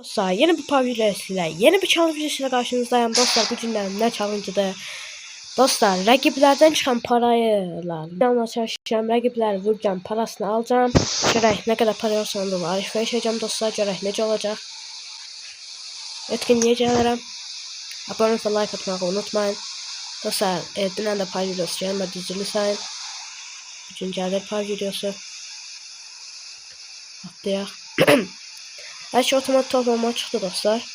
Dostlar yeni bir PUBG ile yeni bir challenge videosuyla karşınızdayım dostlar. Bu günlerin ne challenge'ıdır? Dostlar rakiplerden çıkan parayla çalışacağım, rakipleri vuracağım, parasını alacağım. Görək ne kadar para olsa da alışveriş edeceğim dostlar. Görək necə olacak. Etkinliğe gelirim. Abone ve like atmayı unutmayın. Dostlar dünən də PUBG videosu gelmedi, üzülürsən. Bugün gəlir PUBG videosu. Atlayaq. Her şey otomatik toplama çıktı dostlar.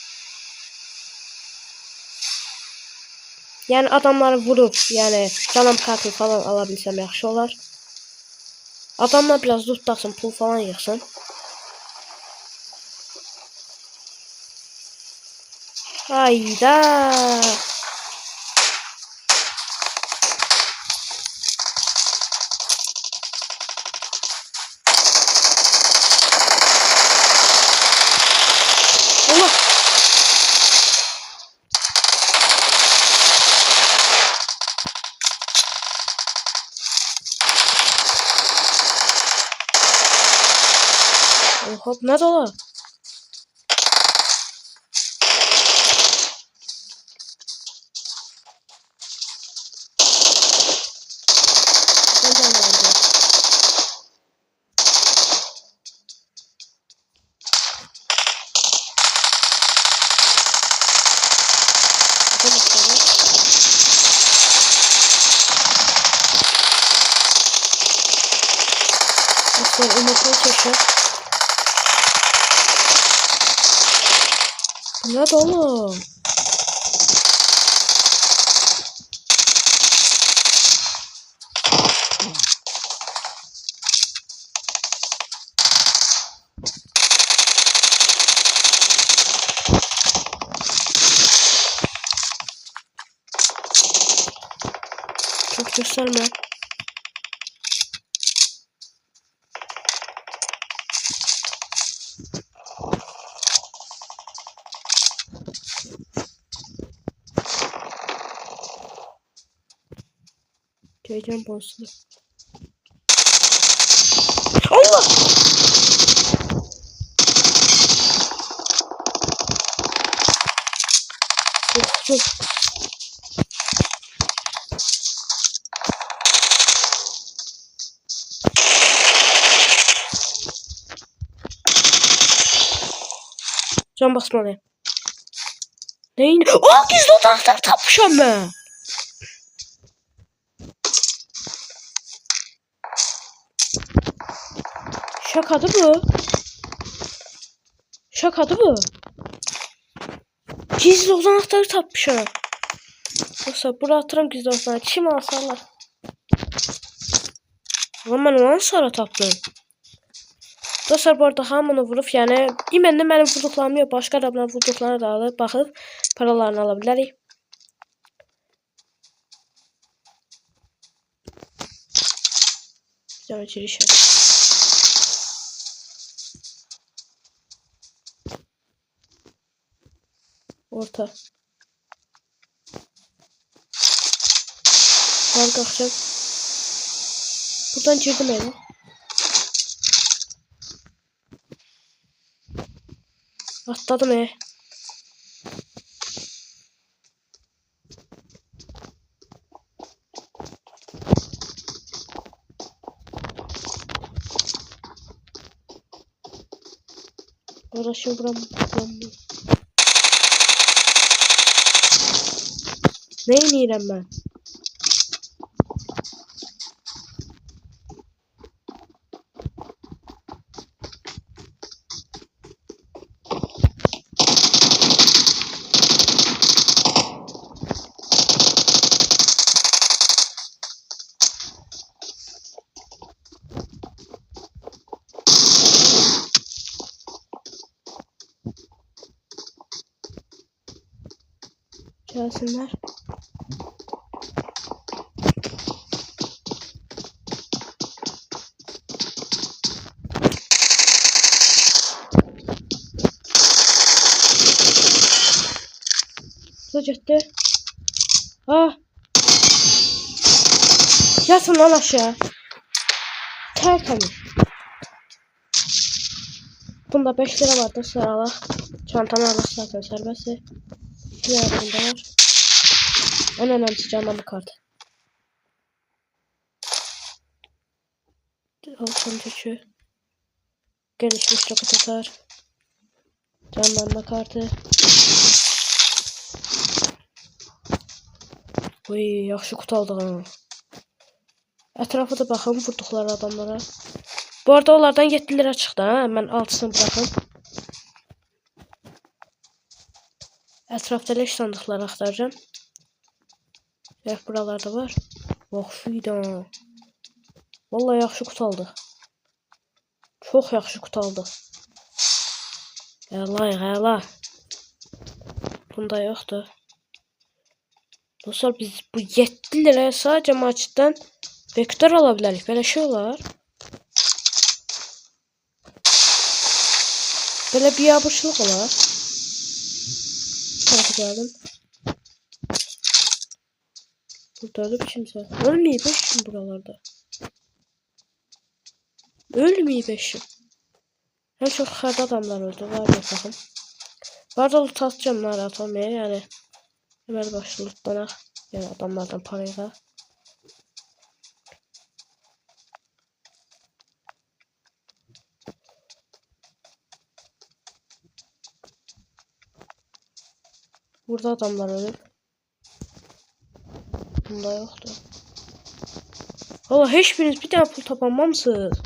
Yani adamları vurup yani canım kartı falan alabilsem yaxşı olar. Adamlar biraz loot taksın, pul falan yıksın. Hayda. Allah. Hop ne dola? Dostlar umutlu çeşit. Ne dolu? Çok gösterme. Geleceğim boss'lu. Allah! Çok. Can basmalıyım. Neyin? Oh, gizli odaklar tapmışam ben. Şakadı bu. Şakadı bu. Gizli olanakları tapmışam. Yoksa buraya atıram gizli olanakları. Kim alsalar? Ama ben onu sonra tapdım. Dostlar bu arada hamını vurup yani imende benim vurduklarımı yok. Başka adamlar vurduklarına da alıp bakıp paralarını alabiliriz. Güzel giriş. Orta. Ben kalkacağım. Buradan girdim eve. Atladım eve. Uğraşıyorum buram. Neyin yiyeceğim ben? Gelsinler. Ciddi. Ah. Yatın lan aşağı. Tertemiz. Bunda 5 lira var dostlar, Allah. Çantanı Allah zaten serbest. 2 lira bunda var. En önemlisi canlanma kartı. Altın tüçü. Gelişmiş roket atar. Canlanma kartı. Uy, yaxşı kutu aldıq ha. Ətrafa da baxın vurduqları adamlara. Bu arada onlardan 7 lira çıxdı ha. Mən 6'sını bırakın. Ətrafda leş sandıqları axtaracağım. Buralarda var. Yaxşıydı ha. Vallahi yaxşı kutu aldıq. Çox yaxşı kutu aldıq. Əla. Bunda yoxdur. Dostlar biz bu 7 liraya sadece maçtan vektör alabiliriz. Böyle şey olar. Böyle bir yapışlık olar. Çok geldim. Burada ölüp kimse. Ölmeyip eşim buralarda. Ölmeyip eşim. En çok xarda adamlar öldü. Var ya bakın. Bu arada loot atacağım narahat olmaya yani. Hemen başlı lootlanak. Yani adamlardan parayla. Burada adamlar ölüp. Bunda yoktu. Valla hiçbiriniz bir tane pul tapanmamışsınız.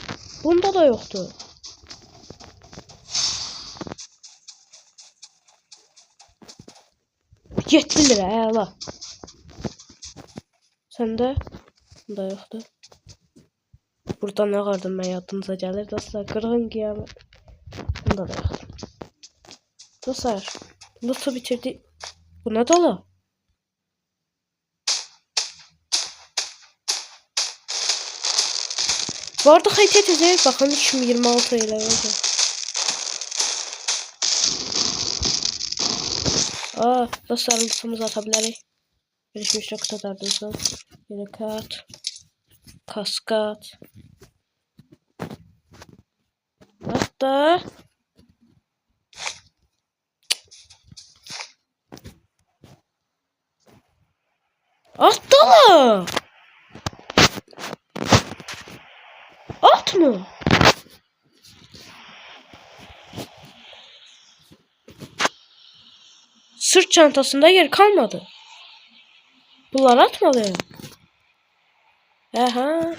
Bunda da yoktu. $7 lira əla. Səndə? Bunda yoktu. Burada ne vardı ben yadınıza gelir dostlar. Qırğın qiyamət. Bunda da yoktu. Dostlar. Loot'u bitirdi. Bu ne dolu? Bu arada xəritə tezək. Baxın 2026 ilə olacaq. Dostlar loot'umuzu atabiliriz. Gelişmiş roket atardıysam. Yine kart. Kaskat. Hatta. Atla. At mı? Sırt çantasında yer kalmadı. Bunlar atmalı. Aha.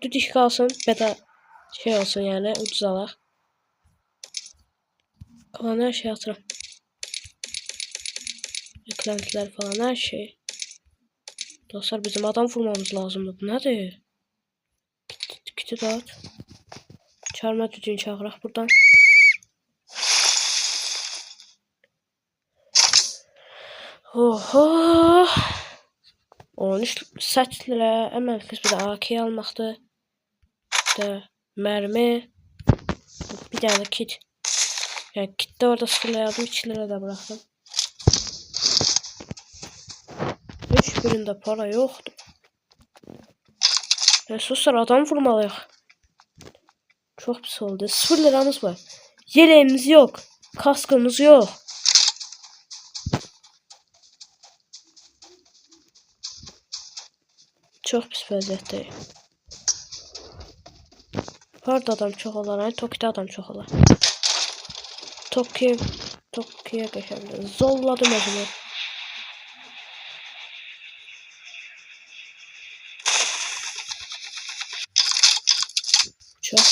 Düdük kalsın. Beda şey olsun yani. Ucuz alaq. Kalan her şey atıram. Eklentiler falan her şey. Dostlar bizim adam vurmamız lazımdı. Bu nedir? Kütü dağıt. Çarmı düdüğünü çağıraq buradan. Oho. 13 lira əməl qismi də AK almaqdır. Mərmi. Bir tane kit. Yani kit de orada sıfırlayalım. 2 lira da bıraktım. Hiçbirinde para yoktu. Resurslar adam vurmalıyıq. Çok pis oldu. 0 liramız var. Yeleğimiz yok. Kaskımız yok. Çok pis vəziyyətdəyik. Harda adam çox olar, hani Tokyo'da adam çox olar. Tokyo'ya qəşəngdir. Zolladım özümü. Çox.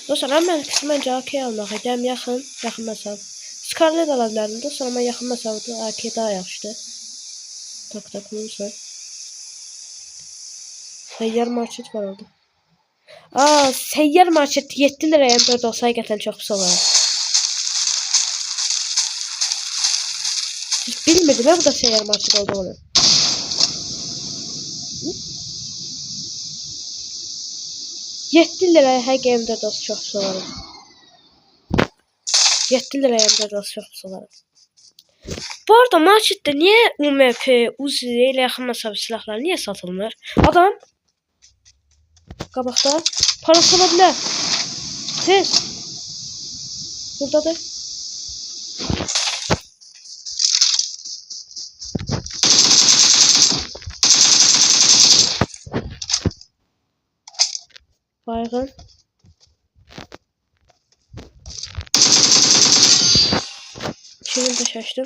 Dostlar, mən qismən AK almaq edəm, yaxın məsafə. Scarlet ala bilərdim. Dostlar, mən yaxın məsafədə AK daha yaxşıdır. Tak olursa. Seyyar market var orada. Seyyar market 7 liraya M4 olsaydı gerçekten çok pis olardı. Hiç bilmedim ya bu da seyyar market olduğunu. $7 her M4 olsa çok pis olardı. 7 liraya M4 olsa çok pis olardı. Bu arada markette niye UMP, Uzi ile yakın mesafe silahlar niye satılmır? Adam qabaqda parası ola bilər. Tez. Buradadır. Baygın. Şimdi de şaştım.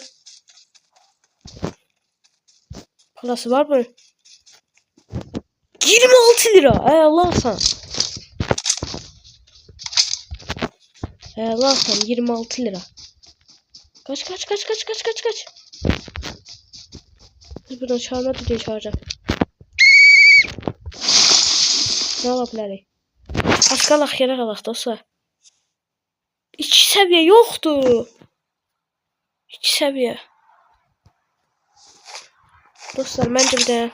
Parası var mı? 26 lira. Ey Allah sana. Ey Allah sana 26 lira. Kaç. Biz buradan çağırma diye çağıracağım. Ne olabilir? Az qalaq yerə qalaq dostlar. 2 seviye yoktu. 2 seviye. Dostlar bence bir de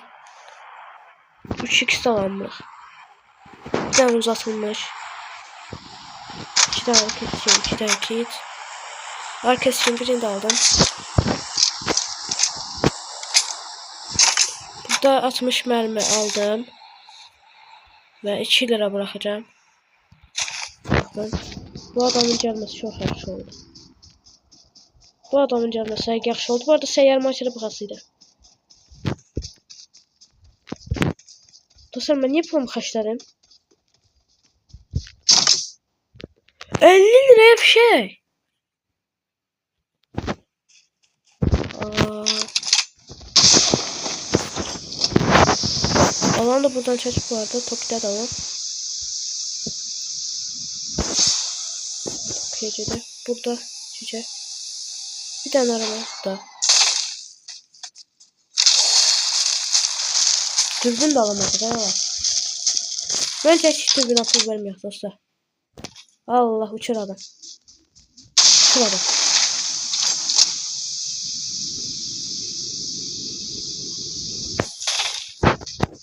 3x alanmış. Bir tane uzatılmış. 2 tane keskin, 2 tane kit. Var keskin birini de aldım. Burada 60 mermi aldım. Ve 2 lira bırakacağım. Bakın. Bu adamın gelmesi çok yaxşı oldu. Bu adamın gelmesi yaxşı oldu. Bu arada seyyar maçları baxasıydı. Dostlar ben niye pulumu xaçladım? 50 liraya bir şey. Alan da buradan çocuk vardı. Tokyo'da da alan. Tokyo'da. Burada cüce. Bir tane araba da. Dürbün de alamadık ha. Bence hiç dürbün atıl vermiyor dostlar. Allah uçur adam. Uçur adam.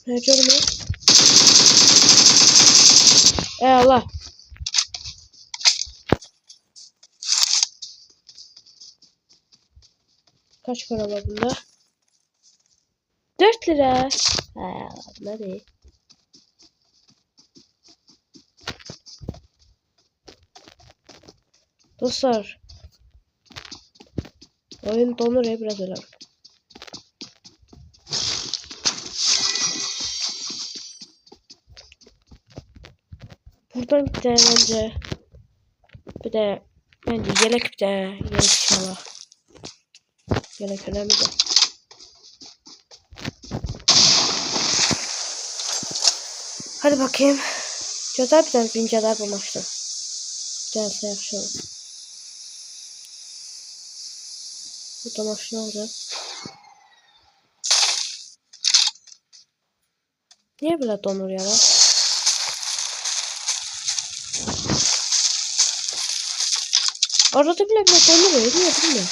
Ne görmüyor? Allah. Kaç para var bunda? 4 lira. Ne değil. Dostlar. Oyun donur ya biraz öyle. Buradan bir de bence. Bir de bence yelek bir de yelek inşallah. Yelek önemli de. Hadi bakayım. Güzel bir tane pinceler bulmuştum. Gelse yaxşı olur. Burada maşın alacağım. Niye böyle donur ya lan? Arada bile donuruyor. Niye bilmiyorum.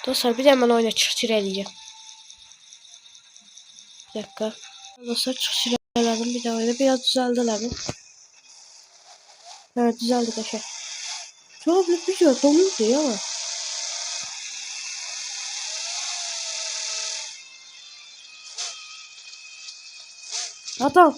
Dostlar bir de hemen oyuna çıkçıreleyeceğim. Bir dakika. Dostlar çıkçıreledim bir de oyuna biraz düzeldiler mi? Evet düzeldi kaşa. Çok büyük bir şey donurdu ya. Adam.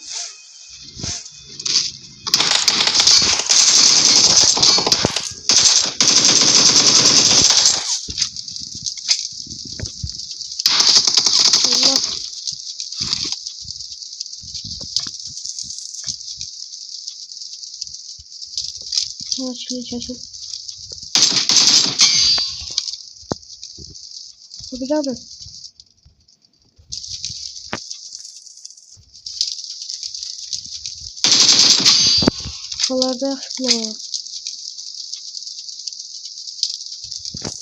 Açılacağım. Yapacağım mı? Kafalarda yakışıklı.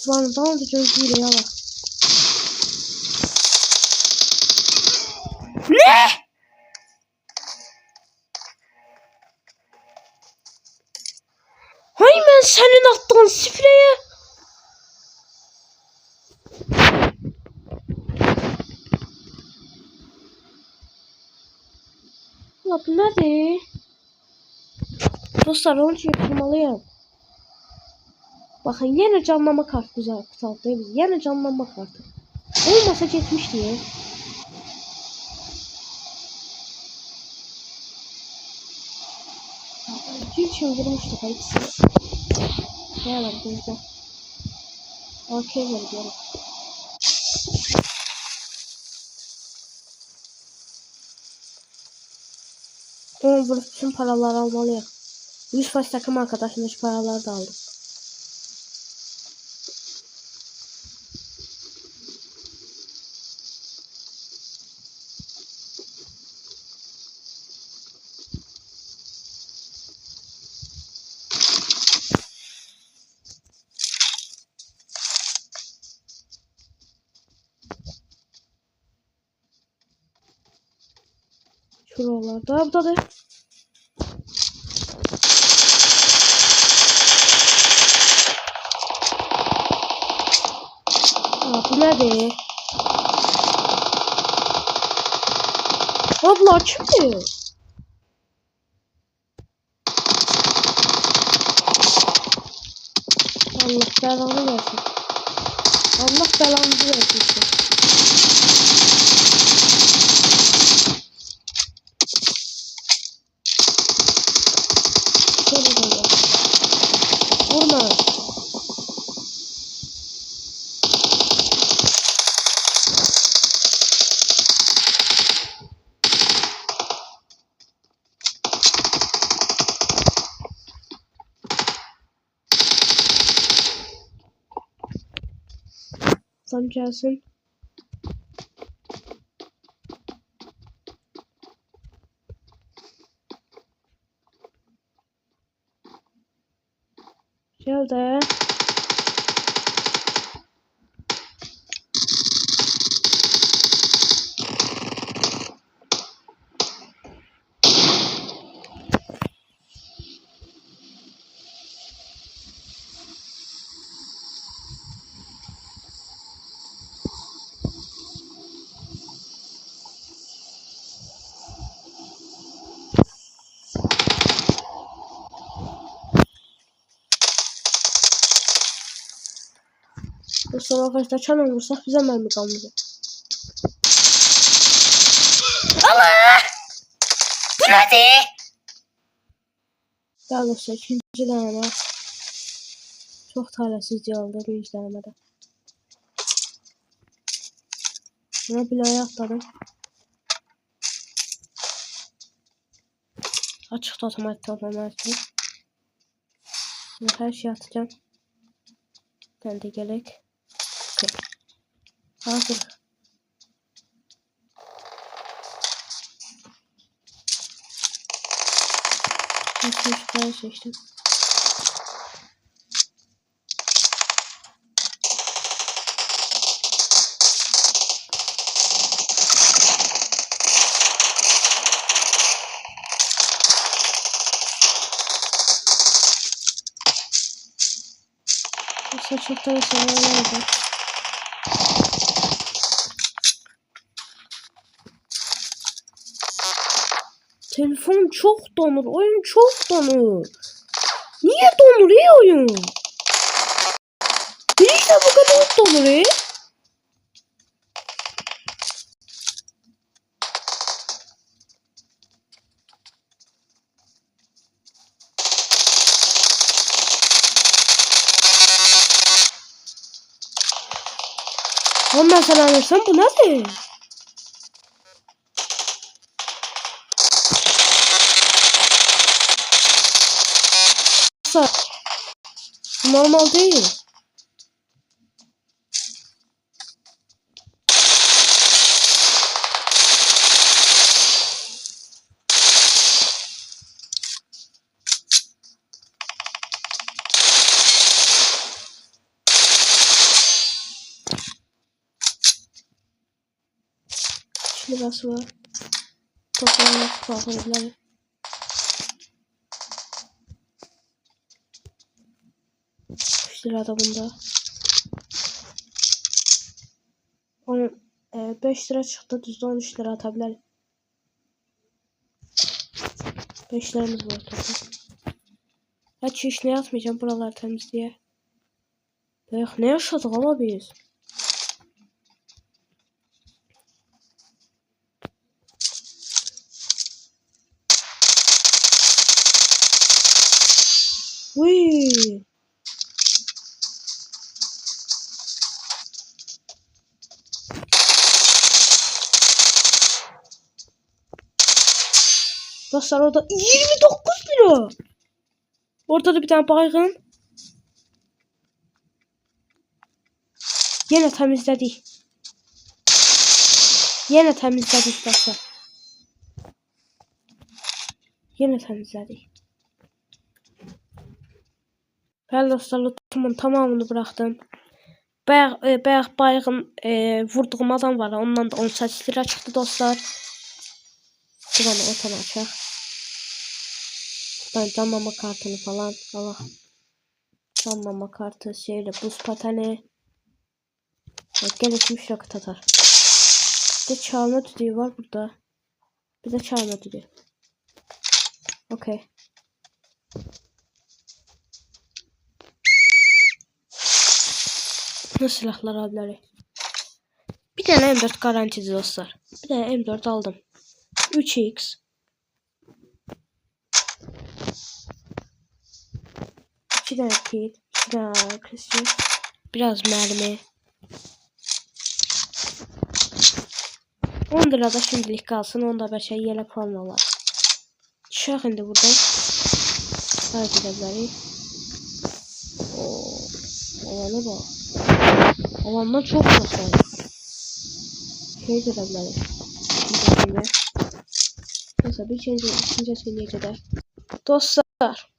Var daha önce gözüyle ya bak. Ne? Hay ben senin attığın spreye. Ya bu nedir? Dostlar onu yapmalıyım. Bakın yine canlama kartı güzel kutaldı biz. Yine canlama kartı. Olmasa geçmiş diye. Bir çıldırmıştık hepsi. Ne var bizde? Okey veriyorum. Bütün paraları almalıyım. 100 baş takım arkadaşımın şu paraları da aldım. Şuralarda bu da de. Bu nedir? Abla kimdi? Allah belanı versin. Allah belanı versin. Şöyle böyle. Vurma. Tam gelsin. Gel de. Bu son arkadaşlar çan olursak bize mermi kalmayacak. Allah! Bu ne? Daha doğrusu ikinci deneme. Çok talihsizce oldu birinci denemede. Buna binaya atladım. Açıkta otomatik. Her şeyi atacağım. Ben de gerek. Hazır. Ben seçtim. Saçlıktan sonra olacak. Telefon çok donur. Oyun çok donur. Niye donur oyun? Niye de bu kadar donur? Ama sen anlarsan bu nedir? Normal değil. Şurası var. Toplamak kalkabilir. Lirada bunda. 5 lira çıktı. Düzde 13 lira atabilir. 5 liramız var toplam. Hiç iş ne yapmayacağım buralar temiz diye. Ne yaşadık ama biz? Uy. Dostlar orada 29 kilo. Ortada bir tane baygın. Yine temizledik. Yine temizledik dostlar. Yine temizledik. Ben dostlar lootumun tamamını bıraktım. Bayaq baygın vurduğum adam var. Ondan da 18 lira çıktı dostlar. Buranı otan açaq. Ben canlama kartını falan. Allah. Canlama kartı şeyle buz pateni. Gelişmiş roket atar. Bir de çalma düdüğü var burada. Bir de çalma düdüğü. Okey. Ne silahlar abileri. Bir tane M4 garantili dostlar. Bir tane M4 aldım. 3x. 2 tane kit. 2 tane kısım. Biraz mermi. 10 lira da şimdilik kalsın. Onda bir şey yelek falan olar. Çıkaq indi buradan. Haydi edebilərik. Alana bak. Alandan çok uzaklar. Şey edebilərik. Neyse bir ikinci seviyeye kadar. Dostlar.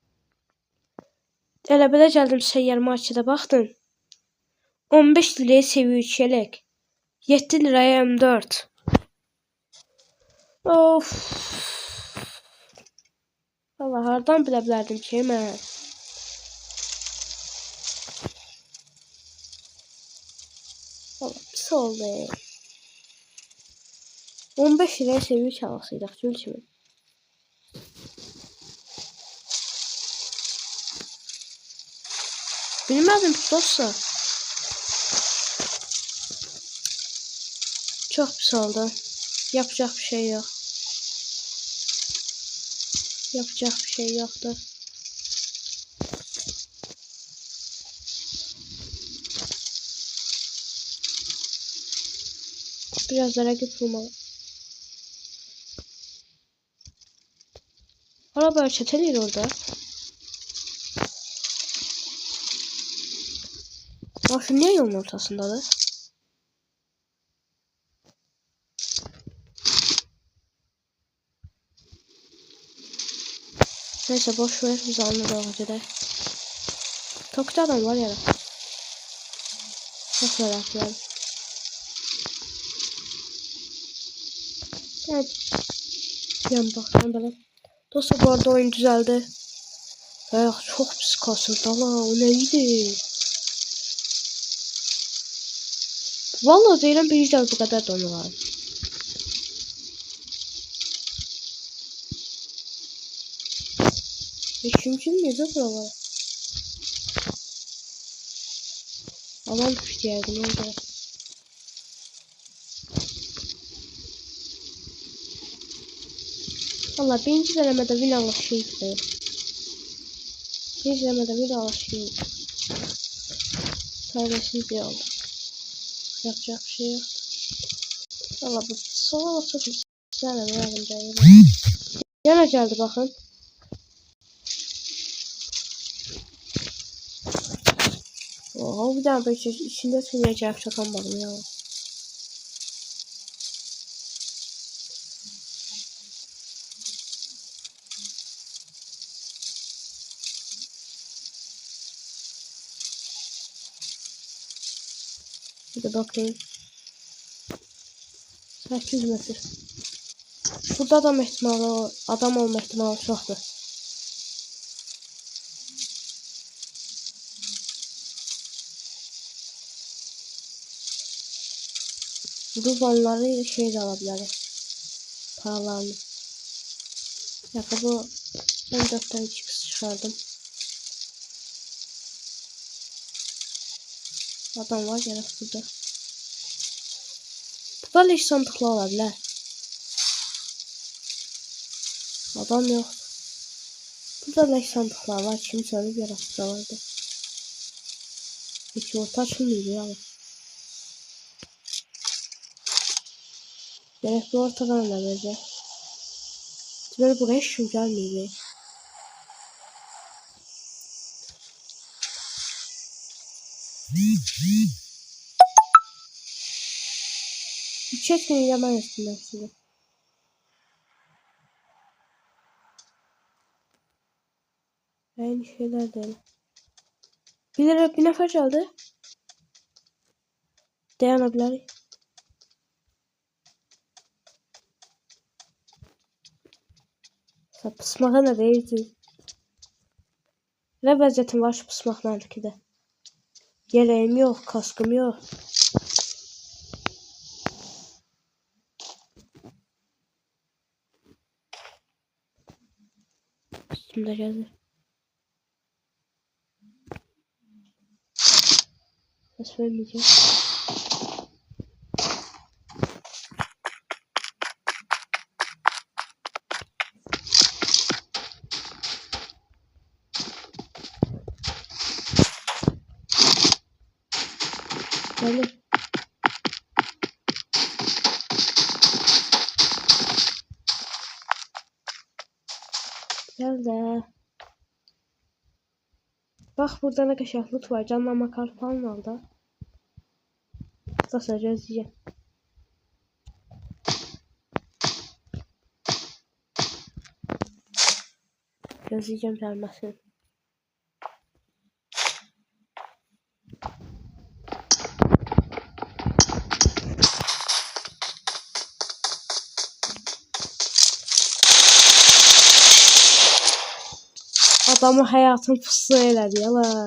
Elə belə gəldim səyyar markete baxdım. 15 liraya seviye 3 yelek. 7 liraya M4. Of. Allah hardan bilə bilərdim ki mən. Allah pis oldu. 15 liraya seviye çalasıydıq gül kimi. Bilmədim ki dostlar. Çok pis oldu. Yapacak bir şey yok. Yapacak bir şey yoktu. Biraz da rakip bulmalı. Araba çetelir orada. Bak şu niye yolun ortasındadır? Neyse boş ver, biz anladık önceden. Tokta adam var ya. Çok merak ediyorum. Evet. Yan baktan böyle. Dostlar bu arada oyun düzeldi. Çok pis kasırdı la, o neydi? Vallahi deyirəm bir yüzden bu kadar donular. Üçüncü müydü buralar? Aman düştü yardım oldu. Valla birinci denemede win alışıydı. Birinci denemede win alışıydı. Kaybetsiniz diye oldu. Yapacak bir şey yok. Valla bu sola çok güzel yardımcı. Yana geldi bakın. Oha bir daha böyle içinde söyleyeceğim şakanmadım ya. Bir de bakayım. 800 metre. Burada adam olma ihtimali çoktu. Bu vanları şey de alabilirim. Paralarını. Yakın bu 14'ten çıkardım. Adam var ya burada. Burada leş sandıklı olabilir. Adam yok. Burada leş sandıklar var. Kimse öyle bir yaratıcı vardı. Hiç orta açılmıyor ya. Gerekli ortadan da verecek. Böyle buraya şu gelmiyor. Çekmeyin yaman üstünden size. Aynı şeyler değil. Bir nefer geldi. Dayanabilir. Pısmağa ne değildi. Ne vəziyyətim var şu pısmaqlardakı da. Yeleğim yok, kaskım yok. Üstümde geldi. Ses vermeyeceğim. Geldim. Gel de. Bak burada ne kaşaklık var. Canlanma kart falan aldı. Kısa gözleyeceğim. Gözleyeceğim gelmesini. Adamı hayatın fıstığı elədi yala.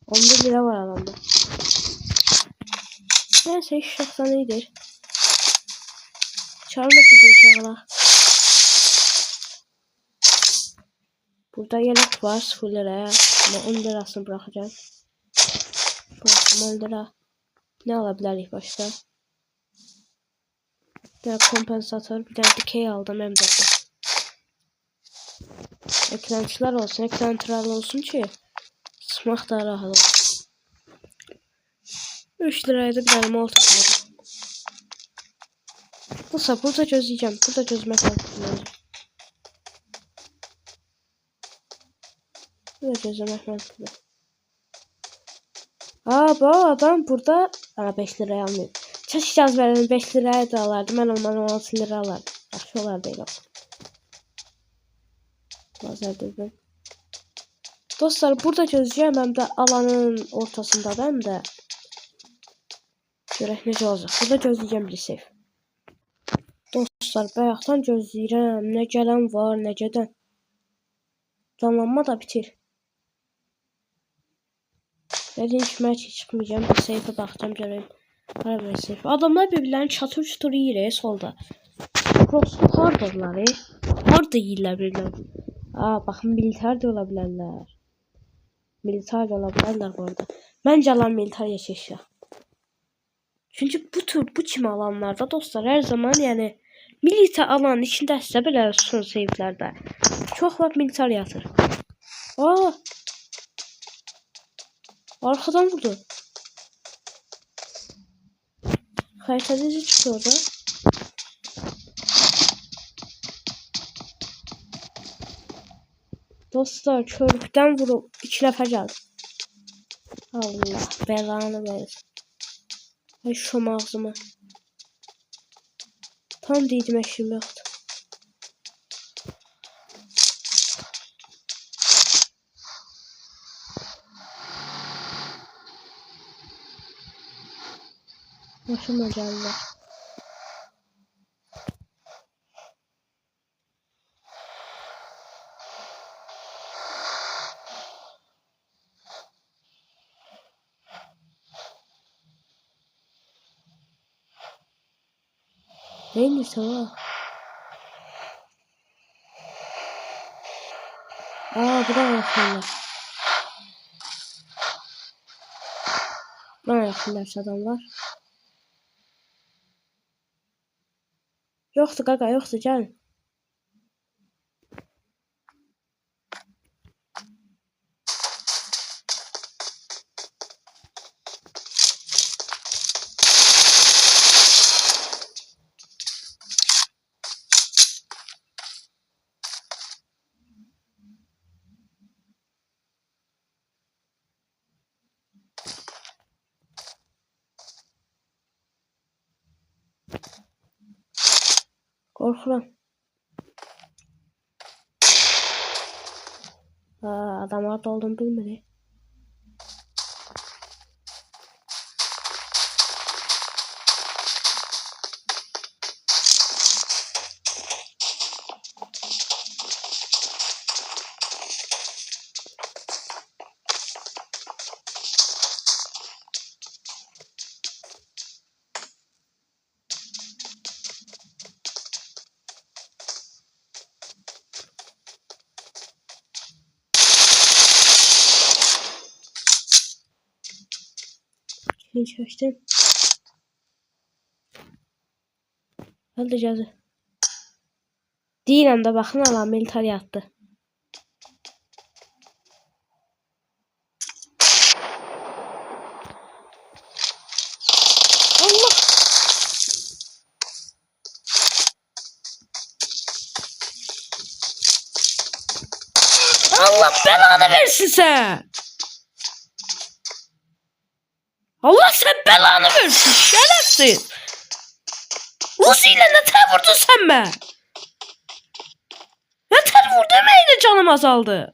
11 lira var adamda. Neyse iş şahsan iyidir. Çağırma bizi çağıra. Burada yelek var 0 liraya. Ama 10 lirasını bırakacağım. Bıraktım 10 lira. Ne alabiliriz başka? Bir tane kompansatör, bir tane dikey aldım hem de. Eklentiler olsun, eklentiler olsun ki sıkmak daha rahat olsun. 3 liraya da bir tane molotov aldım. Burada çözeceğim. Burada çözmek lazım. Burada çözmek lazım. Bu adam burada 5 liraya almıyor. Çalışacağız verelim 5 liraya da alardım. Ben ondan 16 lira alardım. Yaxşı olar değil o. Lazer dürbün. Dostlar burada çözeceğim hem de alanın ortasında hem de. Görək necə olacaq. Burada gözleyeceğim bir safe. Dostlar bayaqdan gözləyirəm. Nə gələn var, nə gedən. Canlanma da bitir. Dediğim kimi mən çıxmayacağım. Bir safe'e baxacağım görəyim. Hara bir safe. Adamlar birbirlərini çatır yiyir solda. Cross hardırlar. Harda yiyirlər birbirlərini. Baxın militar da ola bilərlər. Militar da ola bilərlər bu arada. Məncə alan militar yaşayacaq. Çünkü bu kimi alanlarda dostlar her zaman yani militar alanın içindəsə belə son safe'lərdə çox vaxt militar yatır. Arkadan vurdu. Xəritədə çıxdı orada. Dostlar körükdən vurub 2 nəfər gəldi. Allah belanı versin. Ay şu ağzıma. Tam dedim eşim yoktu. Başıma geldi. Neyse o. Bu da yakınlar. Bana yakınlar adamlar. Yoktu gaga yoktu gel. Qorxuram. Adam orada olduğunu bilmedi. Hiç açtım. Hadi cazı. Deyirəm də baxın alan militar yatdı. Allah. Allah belanı versin sen. Allah sen belanı versin şerefsiz. Uzi ile ne ter vurdun sen be? Ne ter vurdu emeğiyle canım azaldı.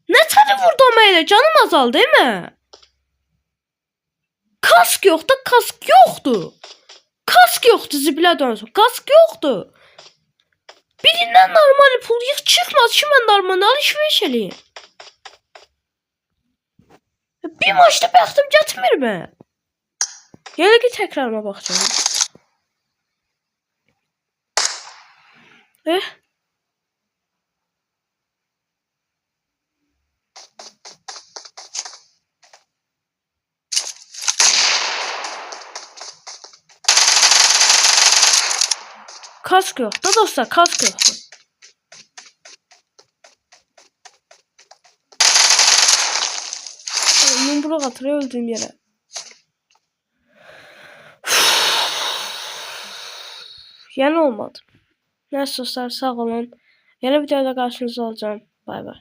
Ne ter vurdu emeğiyle canım azaldı değil mi? Kask yoktu, kask yoktu. Kask yoktu zibilə dönsün. Kask yoktu. Birinden normal pul yığ çıkmaz ki ben normal alışveriş eləyim. Bir maçta bəxtim getmir mi? Gələ ki təkrarına baxacağım. Kask yok da dostlar, kask yoktu. Yumruq atırıyor öldüğüm yere. Yani olmadı. Neyse dostlar sağ olun. Yeni videoda karşınızda olacağım. Bay bay.